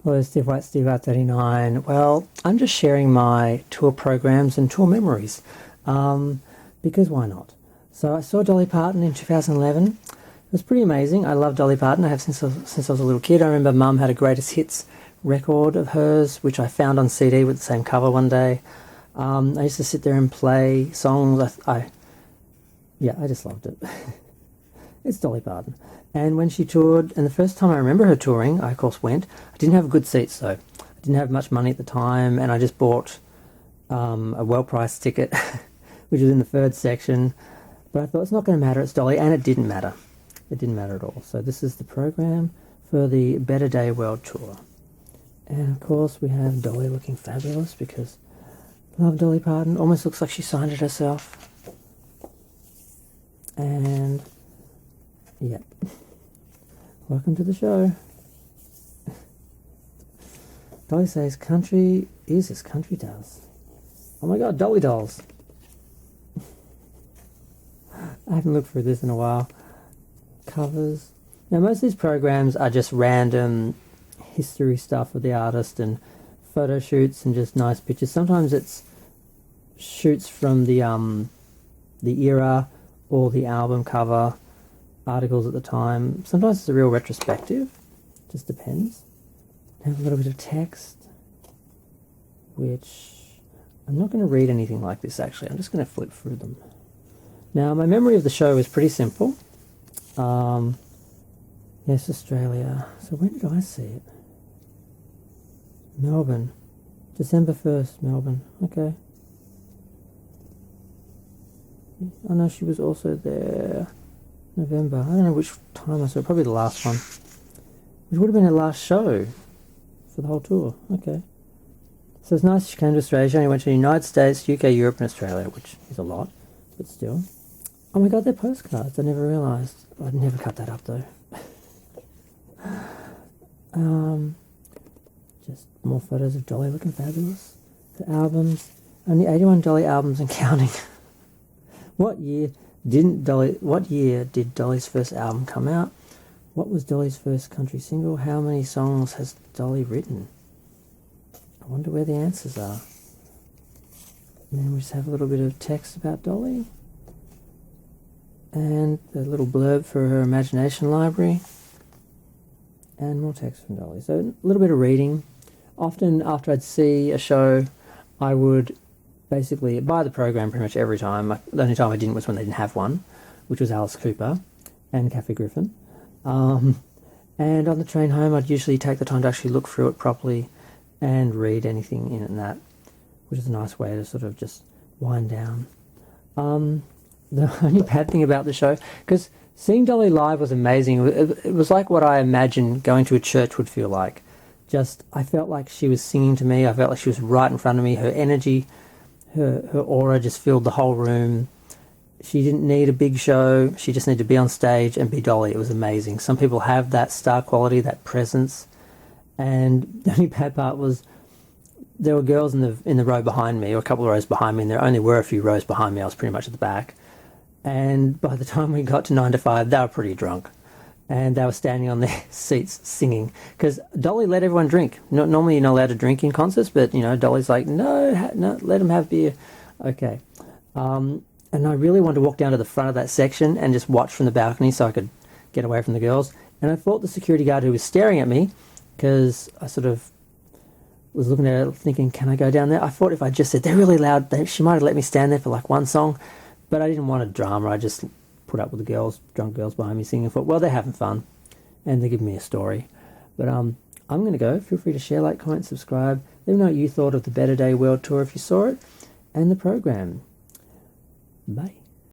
Hello, Steve White, Steve White 39. Well, I'm just sharing my tour programs and tour memories, because why not? So I saw Dolly Parton in 2011. It was pretty amazing. I love Dolly Parton. I have since I was a little kid. I remember Mum had a greatest hits record of hers, which I found on CD with the same cover one day. I used to sit there and play songs. I just loved it. It's Dolly Parton. And when she toured, and the first time I remember her touring, I of course went. I didn't have good seats though. I didn't have much money at the time, and I just bought a well-priced ticket, which was in the third section. But I thought, it's not going to matter, it's Dolly, and it didn't matter. It didn't matter at all. So this is the program for the Better Day World Tour. And of course we have Dolly looking fabulous, because I love Dolly Parton. Almost looks like she signed it herself. And yep. Welcome to the show. Dolly says country is as country does. Oh my god, Dolly dolls. I haven't looked through this in a while. Covers. Now most of these programs are just random history stuff of the artist and photo shoots and just nice pictures. Sometimes it's shoots from the era or the album cover, articles at the time. Sometimes it's a real retrospective. Just depends. Have a little bit of text, which I'm not going to read anything like this actually. I'm just going to flip through them. Now my memory of the show is pretty simple. Yes, Australia. So when did I see it? Melbourne. December 1st, Melbourne. Okay. I know she was also there November. I don't know which time I saw it. Probably the last one. Which would have been her last show for the whole tour. Okay. So it's nice she came to Australia. She only went to the United States, UK, Europe and Australia, which is a lot, but still. Oh my god, they're postcards. I never realised. I'd never cut that up though. Just more photos of Dolly looking fabulous. The albums. Only 81 Dolly albums and counting. What year did Dolly's first album come out? What was Dolly's first country single? How many songs has Dolly written? I wonder where the answers are. And then we just have a little bit of text about Dolly. And a little blurb for her imagination library. And more text from Dolly. So a little bit of reading. Often after I'd see a show, I would basically buy the program pretty much every time. The only time I didn't was when they didn't have one, which was Alice Cooper and Kathy Griffin. And on the train home, I'd usually take the time to actually look through it properly and read anything in it and that, which is a nice way to sort of just wind down. The only bad thing about the show, because seeing Dolly live was amazing. It was like what I imagined going to a church would feel like. I felt like she was singing to me. I felt like she was right in front of me. Her energy, her aura just filled the whole room. She didn't need a big show. She just needed to be on stage and be Dolly. It was amazing. Some people have that star quality, that presence. And the only bad part was there were girls in the row behind me, or a couple of rows behind me, and there only were a few rows behind me. I was pretty much at the back. And by the time we got to 9 to 5, they were pretty drunk. And they were standing on their seats singing. Because Dolly let everyone drink. Normally you're not allowed to drink in concerts, but, Dolly's like, no, let them have beer. Okay. And I really wanted to walk down to the front of that section and just watch from the balcony so I could get away from the girls. And I thought the security guard who was staring at me, because I sort of was looking at her thinking, can I go down there? I thought if I just said, they're really loud, she might have let me stand there for like one song. But I didn't want a drama. I just put up with the girls, drunk girls behind me singing. I thought, well, they're having fun. And they're giving me a story. But I'm going to go. Feel free to share, like, comment, subscribe. Let me know what you thought of the Better Day World Tour if you saw it. And the program. Bye.